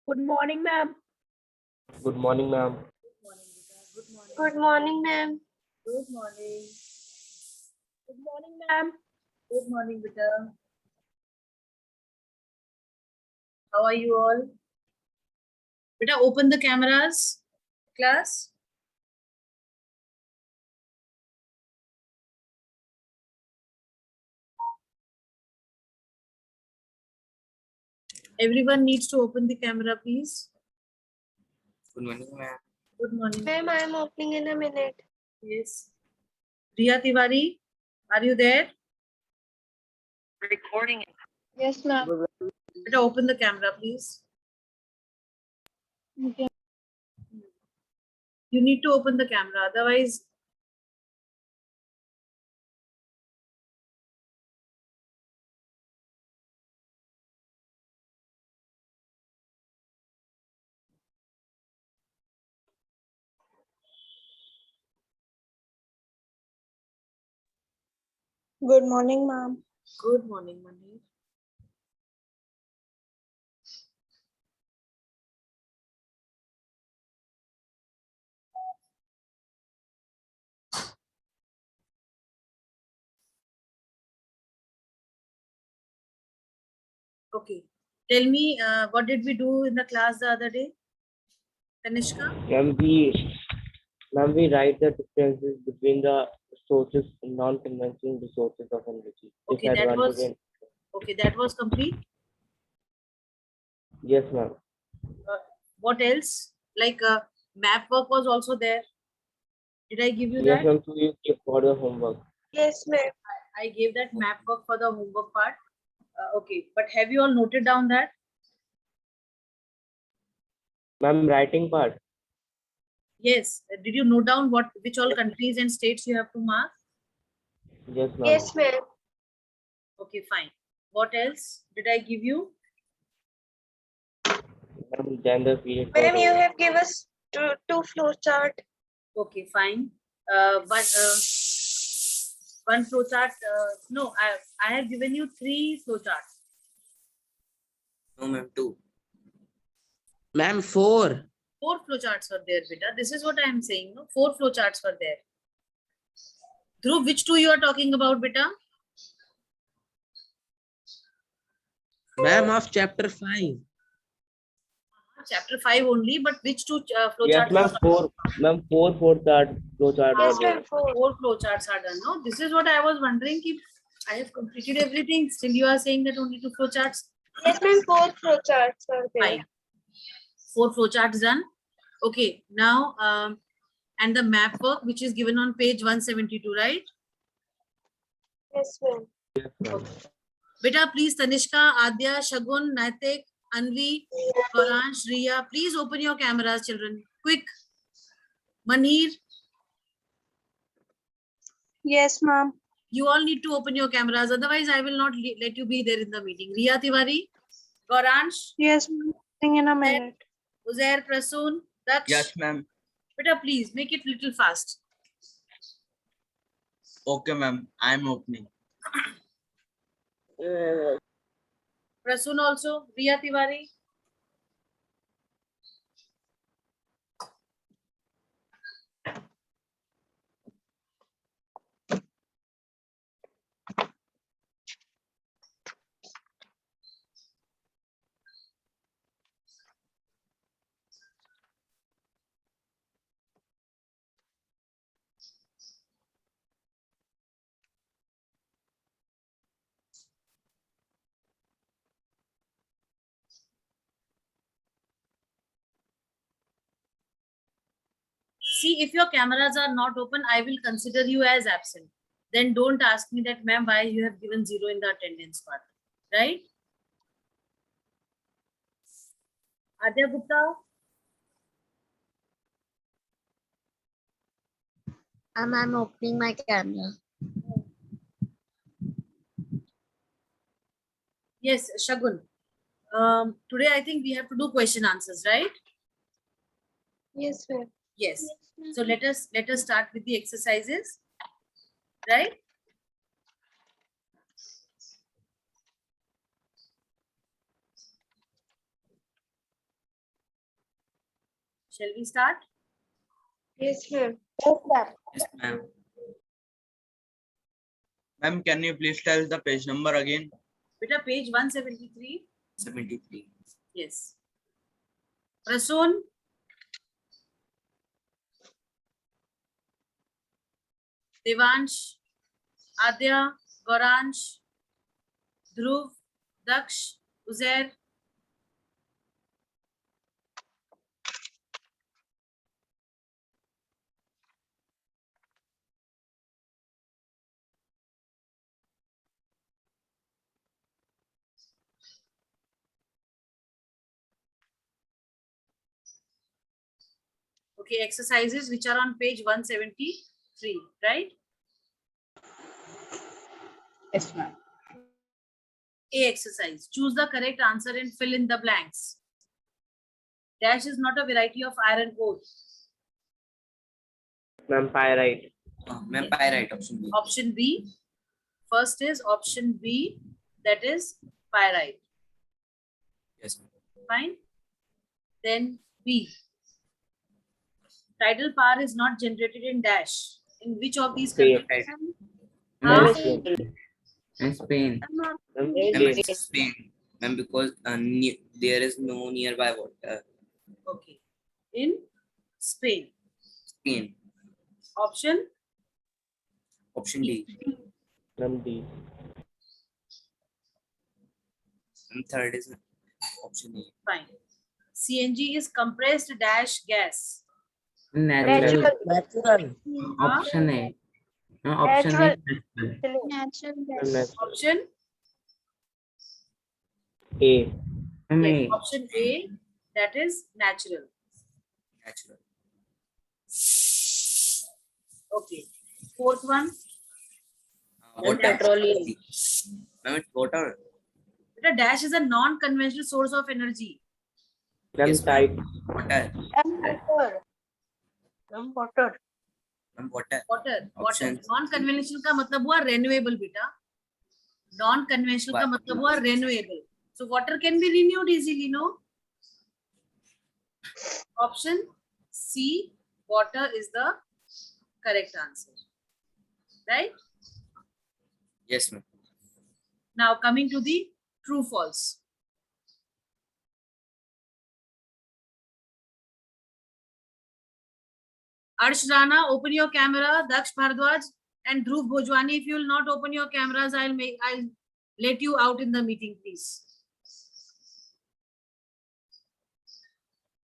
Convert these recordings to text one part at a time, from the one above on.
Good morning, ma'am. Good morning, ma'am. Good morning, ma'am. Good morning. Good morning, ma'am. Good morning, Beta. How are you all? Beta, open the cameras, class. Everyone needs to open the camera, please. Good morning, ma'am. Good morning. Ma'am, I am opening in a minute. Yes. Riya Tiwari, are you there? Recording. Yes, ma'am. Beta, open the camera, please. Okay. You need to open the camera, otherwise. Good morning, ma'am. Good morning, Manir. Okay. Tell me, what did we do in the class the other day? Tanishka? Ma'am, we write the differences between the sources and non-conventional resources of energy. Okay, that was okay. That was complete. Yes, ma'am. What else? Like map work was also there. Did I give you Yes, that? ma'am. So you give for the homework. Yes, ma'am. I gave that map work for the homework part. Okay, but have you all noted down that? Ma'am, writing part. Yes. Did you note down which all countries and states you have to mark? Yes, ma'am. Yes, ma'am. Okay, fine. What else did I give you? Ma'am, then the period. Ma'am, you have given us two flow chart. Okay, fine. One flow chart. No, I have given you 3 flow charts. No, ma'am. 2. Ma'am, 4. 4 flow charts were there, beta. This is what I am saying. No? 4 flow charts were there. Dhruv, which 2 you are talking about, beta? Ma'am, of chapter 5. Chapter 5 only, but which 2 flow Yes, charts? ma'am. 4. Ma'am, 4 flow chart. Yes, ma'am. 4 flow charts are done. No, this is what I was wondering. If I have completed everything, still you are saying that only 2 flow charts. Yes, ma'am. 4 flow charts are there. Fine. 4 flow charts done. Okay, now and the map work which is given on page 172, right? Yes, ma'am. Yes, ma'am. Beta, please, Tanishka, Adya, Shagun, Naitik, Anvi, Goransh, Riya, please open your cameras, children. Quick. Manir, Yes, ma'am. you all need to open your cameras. Otherwise, I will not let you be there in the meeting. Riya Tiwari, Goransh, Yes, ma'am. In a minute. Uzair, Prasoon, Daksh. Yes, ma'am. Beta, please make it little fast. Okay, ma'am. I'm opening. Prasoon also, Riya Tiwari. See, if your cameras are not open, I will consider you as absent. Then don't ask me that, ma'am, why you have given 0 in the attendance part. Right? Adya Gupta? I'm opening my camera. Yes, Shagun. Today I think we have to do question answers, right? Yes, ma'am. Yes. So let us start with the exercises, right? Shall we start? Yes, ma'am. Yes, ma'am. Yes, ma'am. Ma'am, can you please tell the page number again? Beta, page 173. 73. Yes. Prasoon. Devansh. Adya. Gauransh. Dhruv. Daksh. Uzair. Okay, exercises which are on page 173, right? Yes, ma'am. A exercise. Choose the correct answer and fill in the blanks. Dash is not a variety of iron ore. Ma'am, pyrite. Ma'am, pyrite, option B. Option B. First is option B, that is pyrite. Yes, ma'am. Fine. Then B. Tidal power is not generated in dash. In which of these Spain. countries? Ma'am, Huh? Spain. in Spain. Ma'am, Ma'am, Spain. it's Spain. Ma'am, because there is no nearby water. Okay. In Spain. Spain. Option Option D. Ma'am, D. And third is option A. fine. CNG is compressed dash gas. Natural. Natural. Huh? Option A. No, option A. Natural. Natural Ma'am, gas. natural. Option A. Ma'am, yes, A. option A, that is natural. Natural. Okay. Fourth one. Water. Petroleum. Ma'am, it's water. The dash is a non-conventional source of energy. Ma'am, Yes, tide. Water. Water. Water. Ma'am, water. Water. Options. Non-conventional का मतलब हुआ renewable बेटा. Non-conventional का मतलब हुआ renewable. So water can be renewed easily, no? Option C, water is the correct answer. Right? Yes, ma'am. Now coming to the true false. Arsh Rana, open your camera. Daksh Bhardwaj and Dhruv Bhojwani. If you will not open your cameras, I'll let you out in the meeting, please.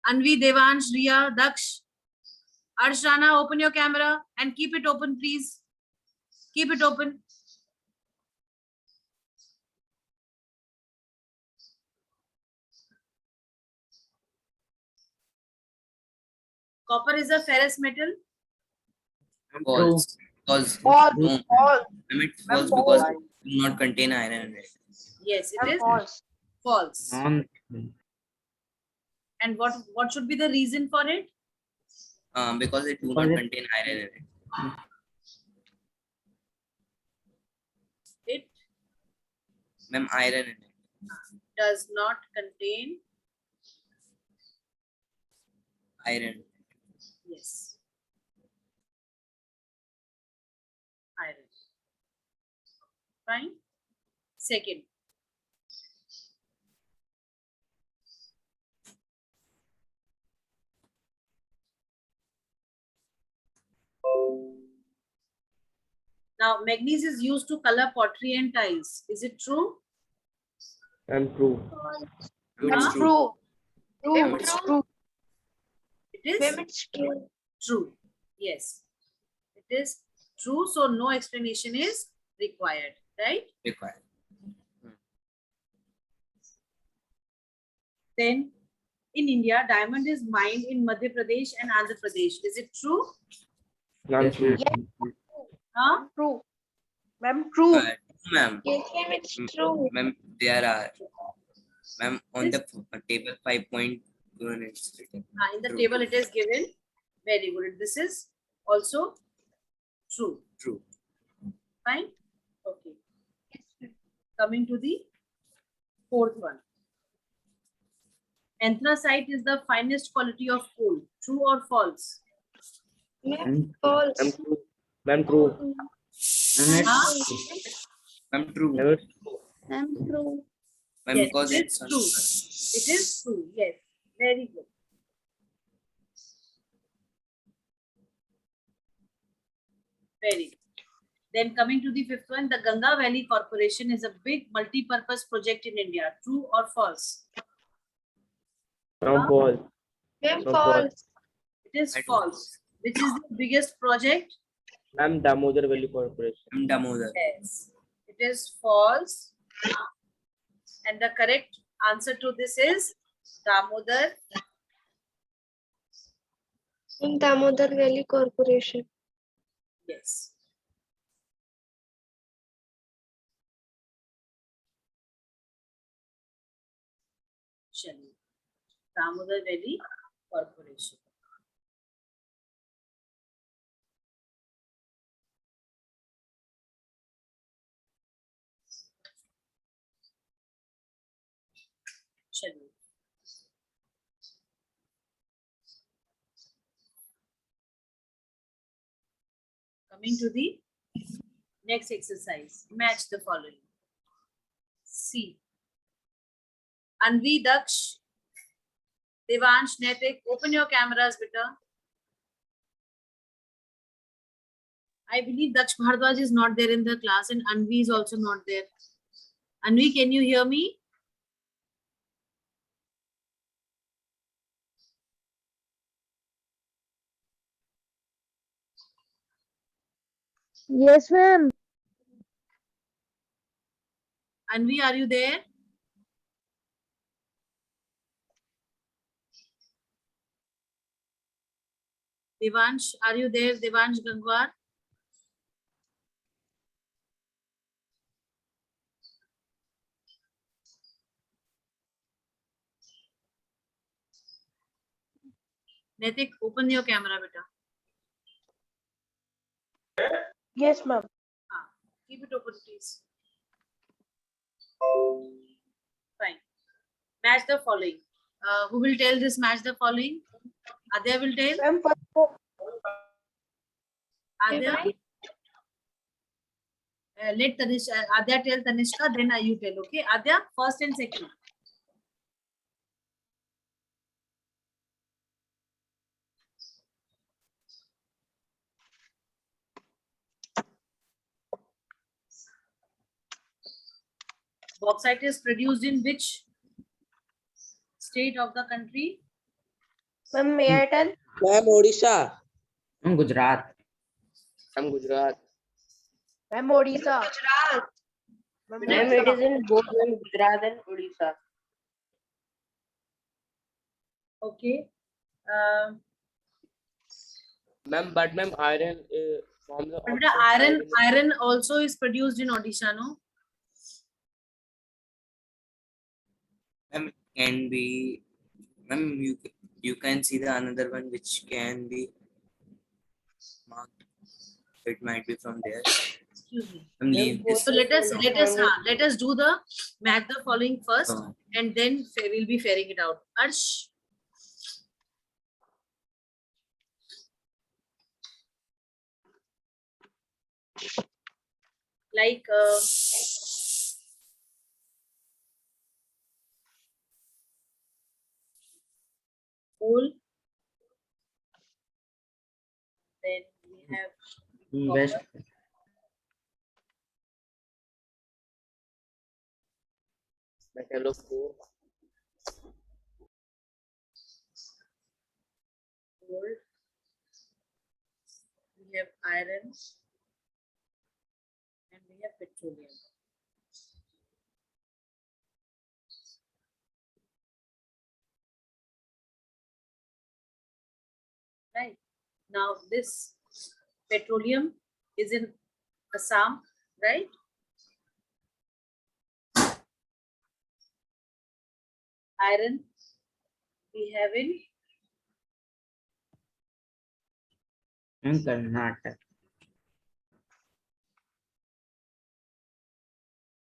Anvi, Devansh, Riya, Daksh. Arsh Rana, open your camera and keep it open, please. Keep it open. Copper is a ferrous metal. False. Because False. no. False. Ma'am, it's false because it do not contain iron in it. Yes, it is False. false. Non. And what should be the reason for it? Because it do Because not it- contain iron in it. It Ma'am, iron in it. does not contain. Iron. Yes. Iron. Fine. Second. Now, manganese is used to color pottery and tiles. Is it true? Ma'am, true. It's Huh? true. True. It's True. It is Ma'am, it's true. true. Yes. It is true. So, no explanation is required. Right? Required. Then, in India, diamond is mined in Madhya Pradesh and Andhra Pradesh. Is it true? Ma'am, Yes, true. ma'am. Huh? True. Ma'am, true. Ma'am. Yes, ma'am, it's true. Ma'am, there are. Ma'am, on Yes. the table 5.1 it's written. In the True. table, it is given. Very good. This is also true. True. Fine. Okay. Coming to the fourth one. Anthracite is the finest quality of coal. True or false? Ma'am, false. Ma'am, true. Ma'am, true. And Huh? it's Ma'am, true. Ma'am, it's true. Ma'am, true. Ma'am, Yes, because it it's is true. It is true. Yes. Very good. Very good. Then coming to the fifth one, the Ganga Valley Corporation is a big multi-purpose project in India. True or false? Ma'am, false. Ma'am, No, false. It is I don't false. Which is the biggest project? Ma'am, Damodar Valley Corporation. Ma'am, Damodar. Yes. It is false. And the correct answer to this is Damodar. In Damodar Valley Corporation. Yes. Shani. Damodar Valley Corporation. Shani. Coming to the next exercise, match the following. C. Anvi, Daksh, Devansh, Naitik, open your cameras, beta. I believe Daksh Bhardwaj is not there in the class and Anvi is also not there. Anvi, can you hear me? Yes, ma'am. Anvi, are you there? Devansh, are you there? Devansh Gangwar? Naitik, open your camera, beta. Yes, ma'am. Keep it open, please. Fine. Match the following. Who will tell this match the following? Adya will tell. Ma'am, Adya. Let Adya tell Tanishka, then you tell. Okay, Adya, first and second. Bauxite is produced in which state of the country? ma'am, may I tell? Ma'am, Odisha. Gujarat. Ma'am, Gujarat. Ma'am, Odisha. Ma'am, it is in both Gujarat and Odisha. Okay. Ma'am, but ma'am, iron from the But the iron also is produced in Odisha, no? Ma'am, can be. Ma'am, you can see the another one which can be marked. It might be from there. Excuse me. Ma'am, leave this. So let us do the match the following first, and then we'll be fairing it out. Arsh. Like coal. Then we have West. metal of coal. gold. We have iron. And we have petroleum. Right. Now this petroleum is in Assam, right? Iron we have in Karnataka.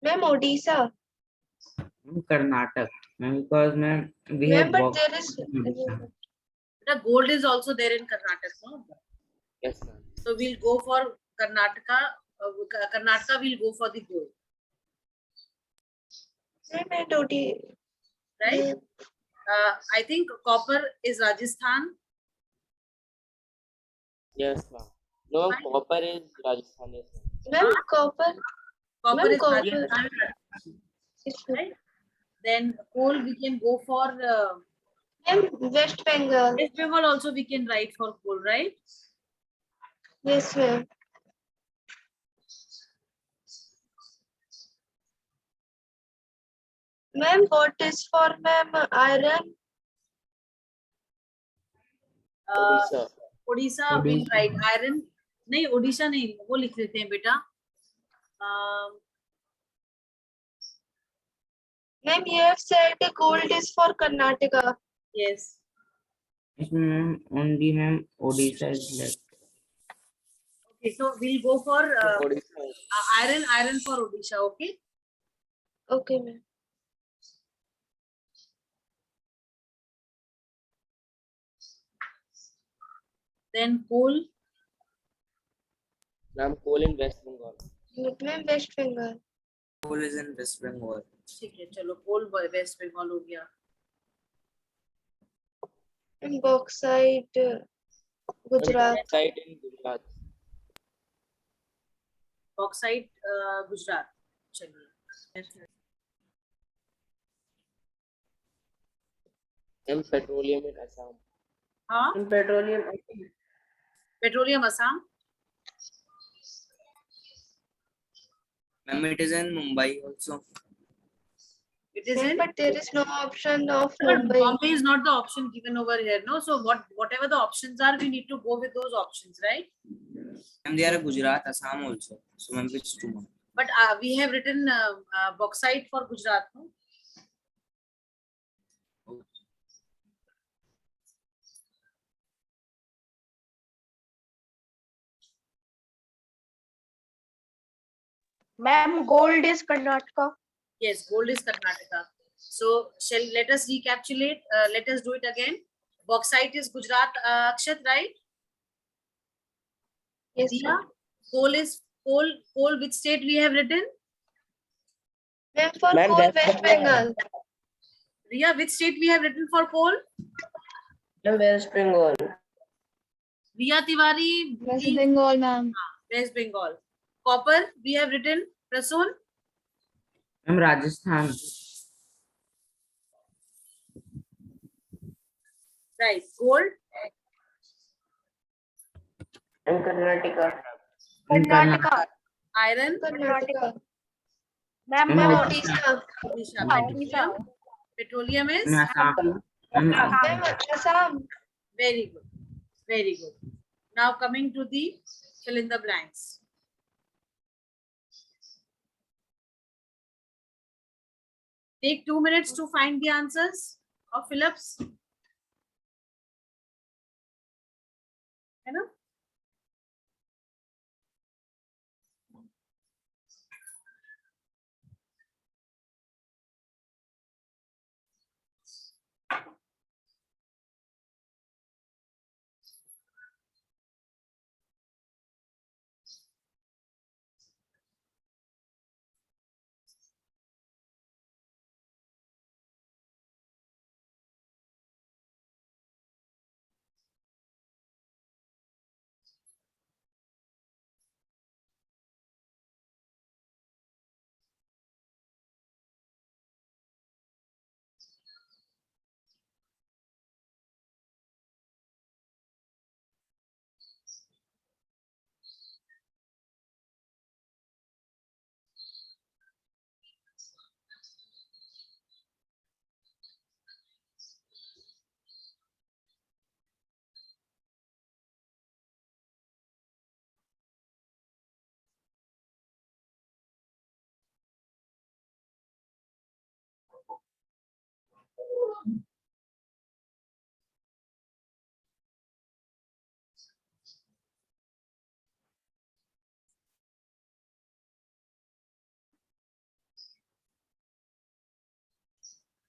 Ma'am, Odisha. Karnataka. Ma'am, because ma'am, we Ma'am, have but worked. there is. The gold is also there in Karnataka, no? Yes, ma'am. So we'll go for Karnataka. Karnataka will go for the gold, right? I think copper is Rajasthan. Yes, ma'am. No, Fine. copper is Rajasthan. Yes, ma'am. Ma'am, copper. Copper Ma'am, is copper. Rajasthan, right? Then coal we can go for Ma'am, West Bengal. West Bengal also we can write for coal, right? Yes, ma'am. Ma'am, what is for ma'am iron? Odisha. Odisha will write iron. नहीं ओडिशा नहीं वो लिख लेते हैं बेटा. Ma'am, you have said the gold is for Karnataka. Yes. Yes, ma'am, only ma'am, Odisha is left. Okay, so we'll go for Odisha. iron for Odisha. Okay. Okay, ma'am. Then coal. Ma'am, coal in West Bengal. Ma'am, West Bengal. Coal is in West Bengal. ठीक है चलो coal waste Bengal हो गया. And bauxite, Gujarat. Bauxite in Gujarat. Bauxite Gujarat. चलिए. Ma'am, petroleum in Assam. हाँ. Petroleum Assam. Ma'am, it is in Mumbai also. It is Ma'am, in. but there is no option of But Mumbai. Bombay is not the option given over here, no? So whatever the options are, we need to go with those options, right? And there are Gujarat, Assam also. So ma'am, which two? Ma'am? But we have written bauxite for Gujarat, no? Ma'am, gold is Karnataka. Yes, gold is Karnataka. So let us recapitulate. Let us do it again. Bauxite is Gujarat, Akshat, right? Yes, Diya, ma'am. coal is coal. Coal, which state we have written? Ma'am, for Ma'am, coal, West West Bengal. Bengal. Riya, which state we have written for coal? West Bengal. Riya Tiwari. West please. Bengal, ma'am. West Bengal. Copper, we have written Prasoon. Ma'am, Rajasthan. Right. Gold. In Karnataka. Karnataka. Iron. Karnataka. Ma'am, Ma'am, Odisha. Odisha. Odisha. Petroleum is Ma'am, Assam. Ma'am, Ma'am, Assam. very good. Very good. Now coming to the fill in the blanks. Take 2 minutes to find the answers of fill-ups. है ना?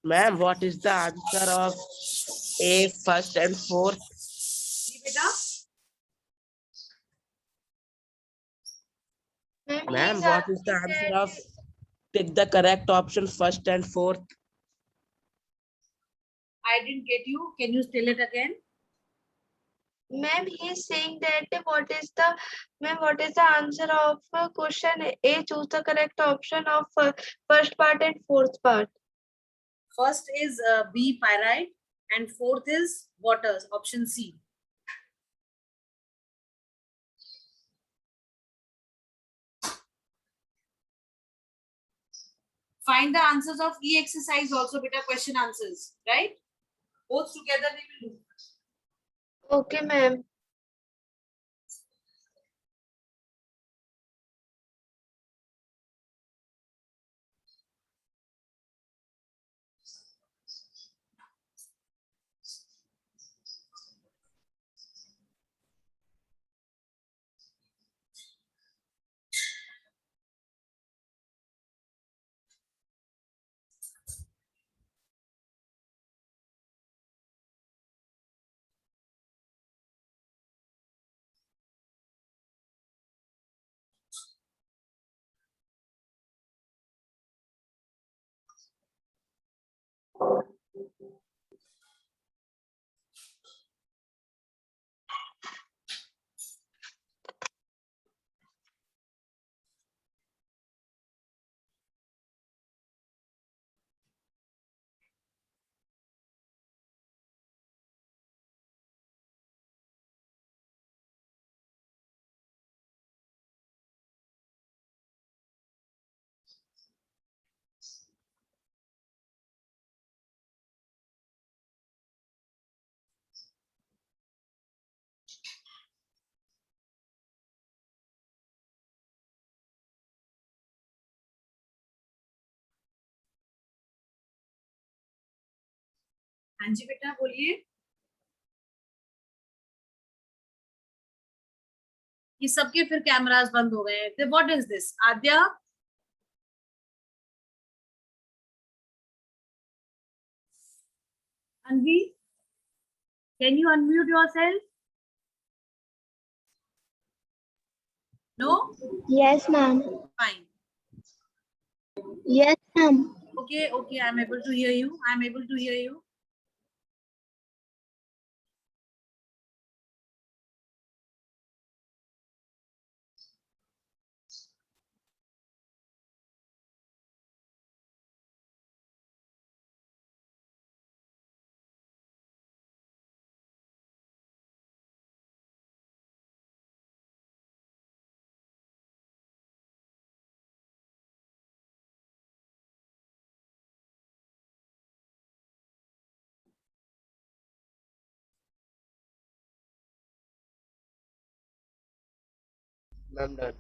Ma'am, what is the answer of A, first and fourth? जी बेटा, Ma'am, Ma'am, he's what is the asking answer that. of pick the correct option first and fourth? I didn't get you. Can you tell it again? Ma'am, he's saying that what is the answer of question A? Choose the correct option of first part and fourth part. First is B, pyrite, and fourth is waters, option C. Find the answers of E exercise also, beta, question answers, right? Both together we will do. Okay, ma'am. हाँ जी बेटा, बोलिए। ये सबके फिर cameras बंद हो गए। What is this? Aadya, Anvi, can you unmute yourself? No? Yes, ma'am. Fine. Yes, ma'am. Okay, okay, I'm able to hear you. I'm able to hear you. Ma'am, done.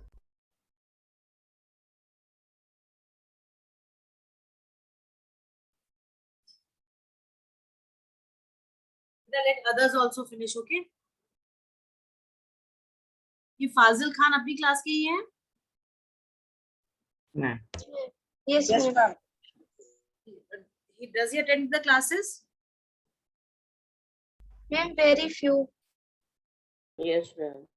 Let others also finish, okay? ये फाजिल खान अपनी class के ही हैं? Ma'am. Yes, Yes, ma'am. ma'am. Does he attend the classes? Ma'am, very few. Yes, ma'am.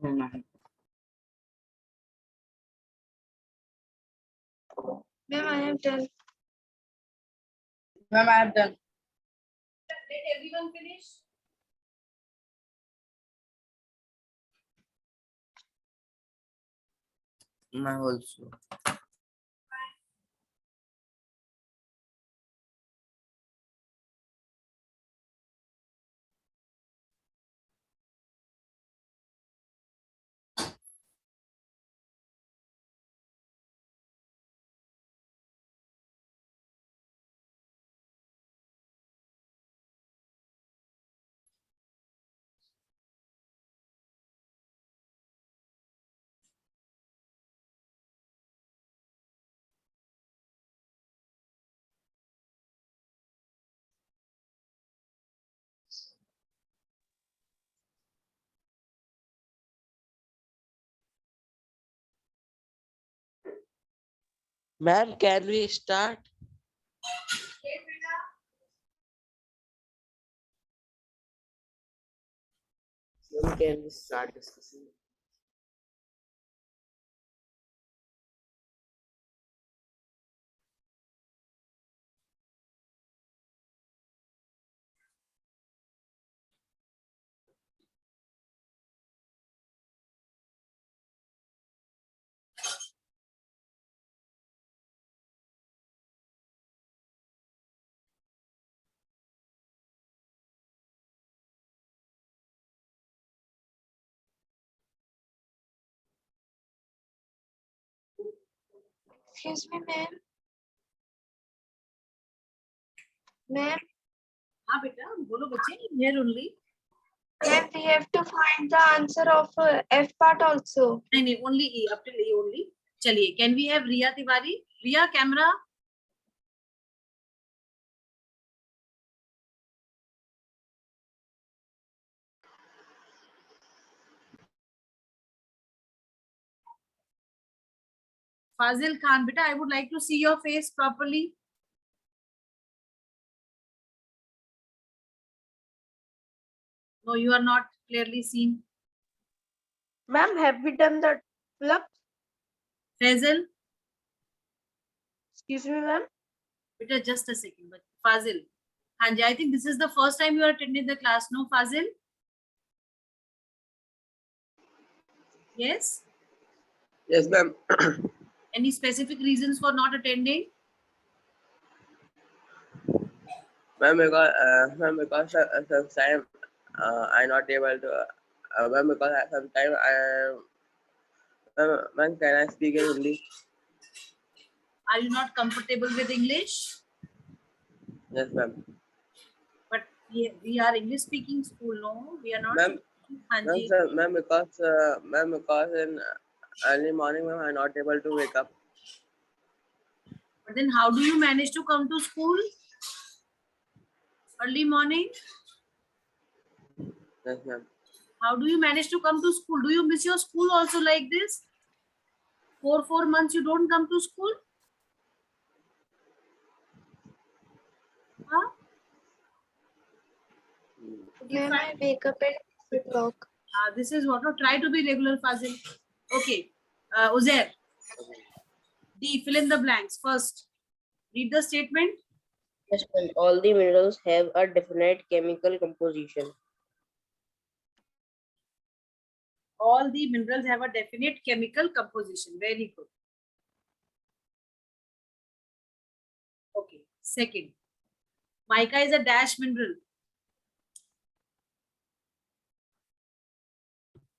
No, ma'am. Ma'am, I have done. Ma'am, I have done. Let everyone finish. I also. Ma'am, can we start? Ma'am, can we start discussing? Excuse me, ma'am. Ma'am, हाँ बेटा बोलो बच्चे. Here only. ma'am, we have to find the answer of F part also. नहीं नहीं only E, up till E only. चलिए. Can we have Riya Tiwari? Riya, camera. Fazil Khan, beta, I would like to see your face properly. No, you are not clearly seen. Ma'am, have we done the flux? Faisal, Excuse me, ma'am. beta, just a second. But Fazil, Hanji, I think this is the first time you are attending the class, no, Fazil? Yes? Yes, ma'am. Any specific reasons for not attending? Ma'am, because sometimes I'm not able to. Ma'am, because sometimes ma'am, can I speak in Hindi? Are you not comfortable with English? Yes, ma'am. But we are English speaking school, no? We are not. Ma'am, Hanji. ma'am, because in early morning, ma'am, I'm not able to wake up. But then how do you manage to come to school? Early morning? Yes, ma'am. How do you manage to come to school? Do you miss your school also like this? 4 months you don't come to school? Huh? Ma'am, I wake up at 6 o'clock. This is what. Try to be regular, Fazil. Okay. Uzair. D. Fill in the blanks. First, read the statement. Yes, ma'am. All the minerals have a definite chemical composition. All the minerals have a definite chemical composition. Very good. Okay. Second, mica is a dash mineral.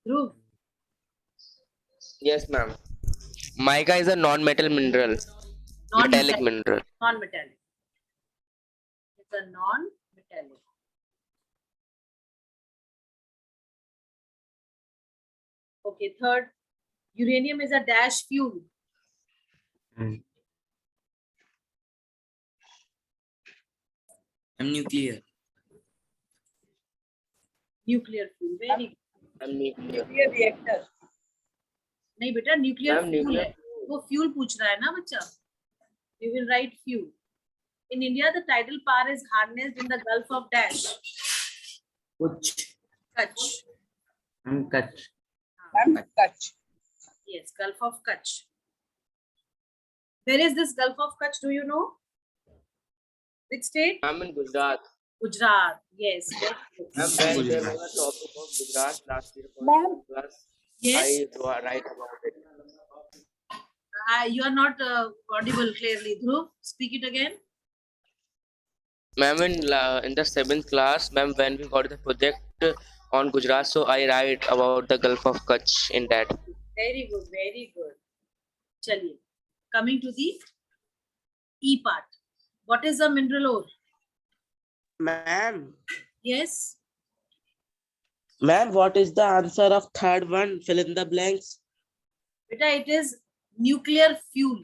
Dhruv. Yes, ma'am. Mica is a non-metal mineral. Metallic mineral. Non-metallic. It's a non-metallic. Okay, third, uranium is a dash fuel. Mm. I'm nuclear. Nuclear fuel. Very good. I'm nuclear. Nuclear reactor. नहीं बेटा nuclear Ma'am, fuel nuclear है वो fuel पूछ रहा है ना बच्चा you will write fuel in India the tidal power is harnessed in the gulf of dash Kuch. Kutch Kutch. Kutch. Yes, Gulf of Kutch. Where is this Gulf of Kutch? Do you know? Which state? I'm in Gujarat. Gujarat. Yes. Very good. When there was a topic of Gujarat last year for class, Yes. I write about it. You are not audible clearly. Dhruv, speak it again. Ma'am, in the 7th class, ma'am, when we got the project on Gujarat, so I write about the Gulf of Kutch in that. Very good. Very good. Chaliye. Coming to the E part. What is a mineral ore? Ma'am, Yes. ma'am, what is the answer of third one? Fill in the blanks. Beta, it is nuclear fuel.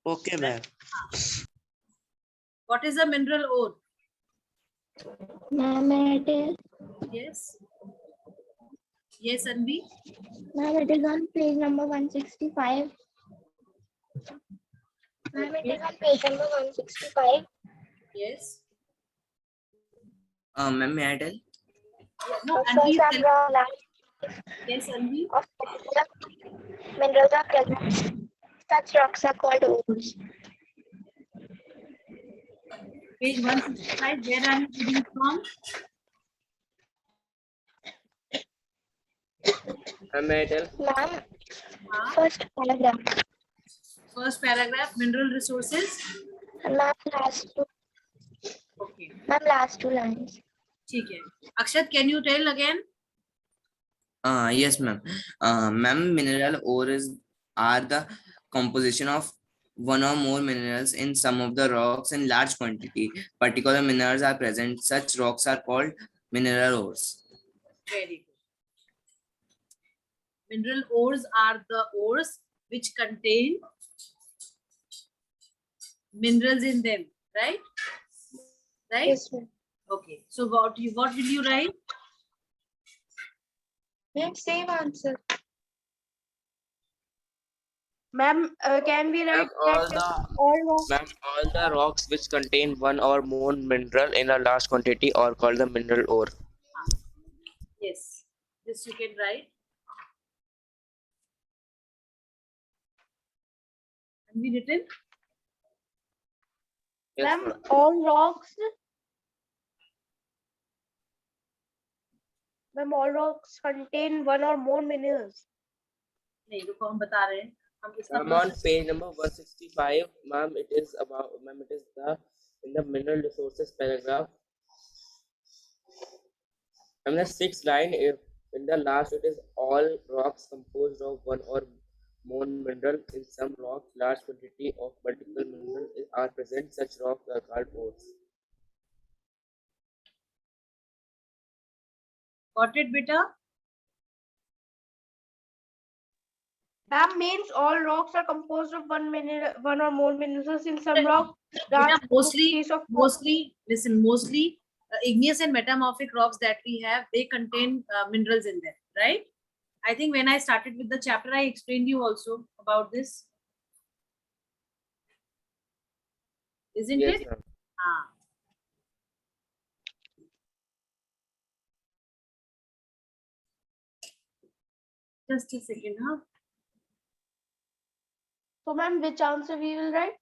Okay, ma'am. What is a mineral ore? Ma'am, it is, Yes. Yes, Anvi. ma'am, it is on page number 165. Ma'am, it is on page number 165. Yes. Ma'am, may I tell? Yeah, no, The Anvi is source telling- of raw Yes, Anvi. of minerals are present. Such rocks are called ores. Page 165. Where are you reading from? May I tell? Ma'am, Ah, first paragraph. first paragraph, mineral resources. Ma'am, last two. Okay. Ma'am, last two lines. ठीक है. Akshat, can you tell again? Yes, ma'am. Ma'am, mineral ores are the composition of one or more minerals in some of the rocks in large quantity. Particular minerals are present. Such rocks are called mineral ores. Very good. Mineral ores are the ores which contain minerals in them, right? Right? Yes, ma'am. Okay. So what will you write? Ma'am, same answer. Ma'am, can we write all that all rocks? Ma'am, all the rocks which contain one or more mineral in a large quantity are called the mineral ore. Yes. This you can write. And we written? Yes, Ma'am, ma'am. all rocks. Ma'am, all rocks contain one or more minerals. नहीं रुको हम बता रहे हैं हम इसका Ma'am, on page number 165, ma'am, it is in the mineral resources paragraph. And the 6th line, if in the last, it is all rocks composed of one or more mineral. In some rocks, large quantity of multiple minerals are present. Such rocks are called ores. got it beta? Ma'am, means all rocks are composed of one or more minerals. In some rock, Beta, large mostly listen, mostly igneous and metamorphic rocks that we have, they contain minerals in them, right? I think when I started with the chapter, I explained you also about this. Isn't Yes, it? ma'am. Ah. Just a second, huh? So, ma'am, which answer we will write?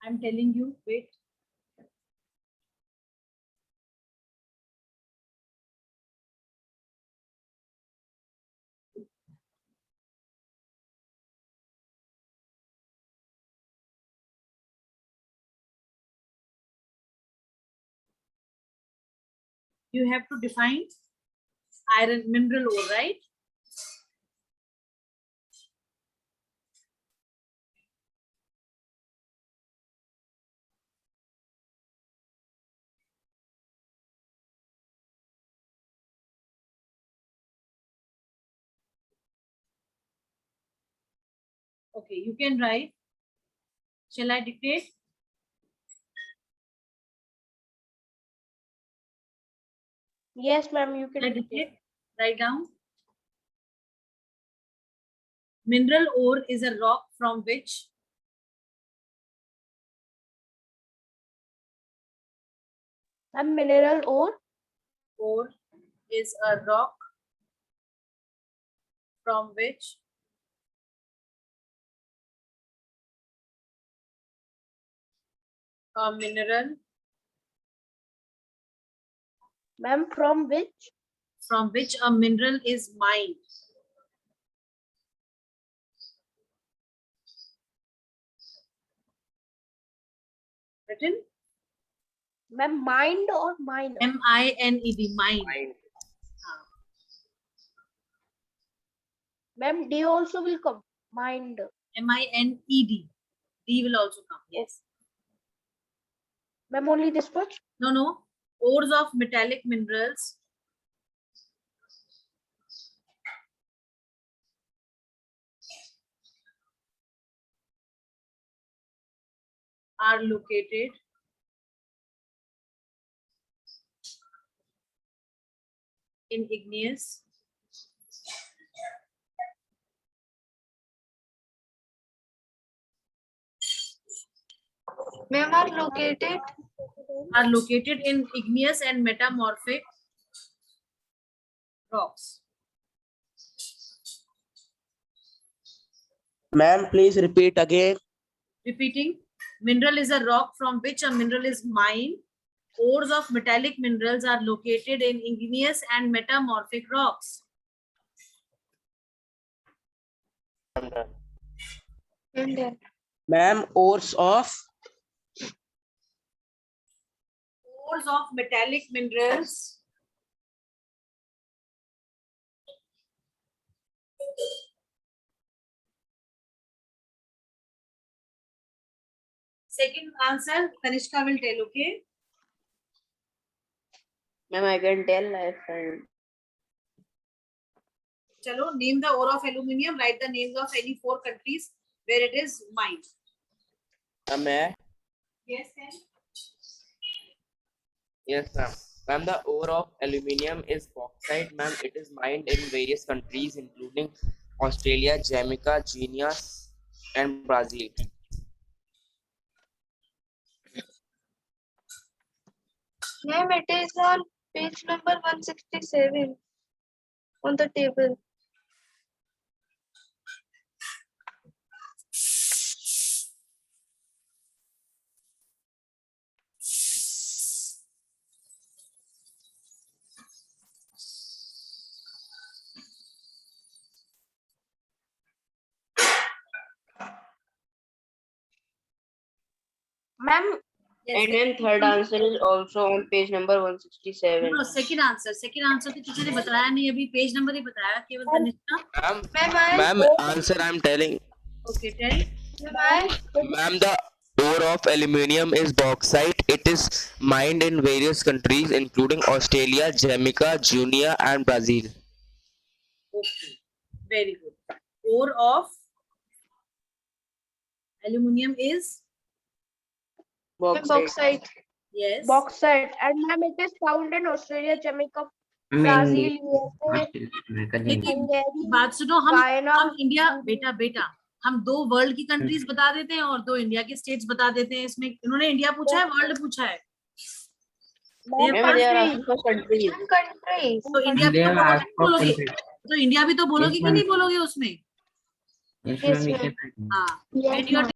I'm telling you, wait. You have to define iron mineral ore, right? Okay, you can write. Shall I dictate? Yes, ma'am, you Shall I can. dictate? Write down. Mineral ore is a rock from which Ma'am, mineral ore. Ore is a rock from which a mineral Ma'am, from which? is mined. Written Ma'am, mined or minor? M-I-N-E-D, mined. Mind. Ma'am, D also will come. Mined. M-I-N-E-D. D will also come. Yes. Ma'am, only this much? No. Ores of metallic minerals are located in igneous Ma'am, are located in igneous and metamorphic rocks. Ma'am, please repeat again. Repeating, mineral is a rock from which a mineral is mined. Ores of metallic minerals are located in igneous and metamorphic rocks. I'm done. and then Ma'am, ores of Ores of metallic minerals second answer, Kanishka will tell, okay? Ma'am, I can tell I find. Chalo, name the ore of aluminium, write the names of any 4 countries where it is mined. May I? Yes, Ken? Yes, ma'am. Ma'am, the ore of aluminium is bauxite, ma'am. It is mined in various countries, including Australia, Jamaica, Guinea, and Brazil. ma'am, it is on page number 167 on the table. Ma'am, Yes. And then third answer is also on page number 167. No, second answer तो किसी ने बताया नहीं अभी page number ही बताया केवल Tanishka. Ma'am, answer I'm telling. Okay, tell. Ma'am, the ore of aluminium is bauxite. It is mined in various countries, including Australia, Jamaica, Guinea, and Brazil. Okay, very good. Ore of aluminium is Bauxite. yes. bauxite. And ma'am, it is found in Australia, Jamaica, I mean, Brazil, USA, लेकिन Hungary, बात सुनो हम Guyana. India बेटा हम 2 world की countries बता देते हैं और 2 इंडिया के स्टेट्स बता देते हैं. इसमें इन्होंने इंडिया पूछा है वर्ल्ड पूछा है. Ma'am, Ma'am, they are country. asking for countries. Countries. तो इंडिया भी तो बोलोगे तो इंडिया भी तो बोलोगे कि नहीं बोलोगे उसमें. Yes, Yes, ma'am, we ma'am. can. हाँ. Yes, When you are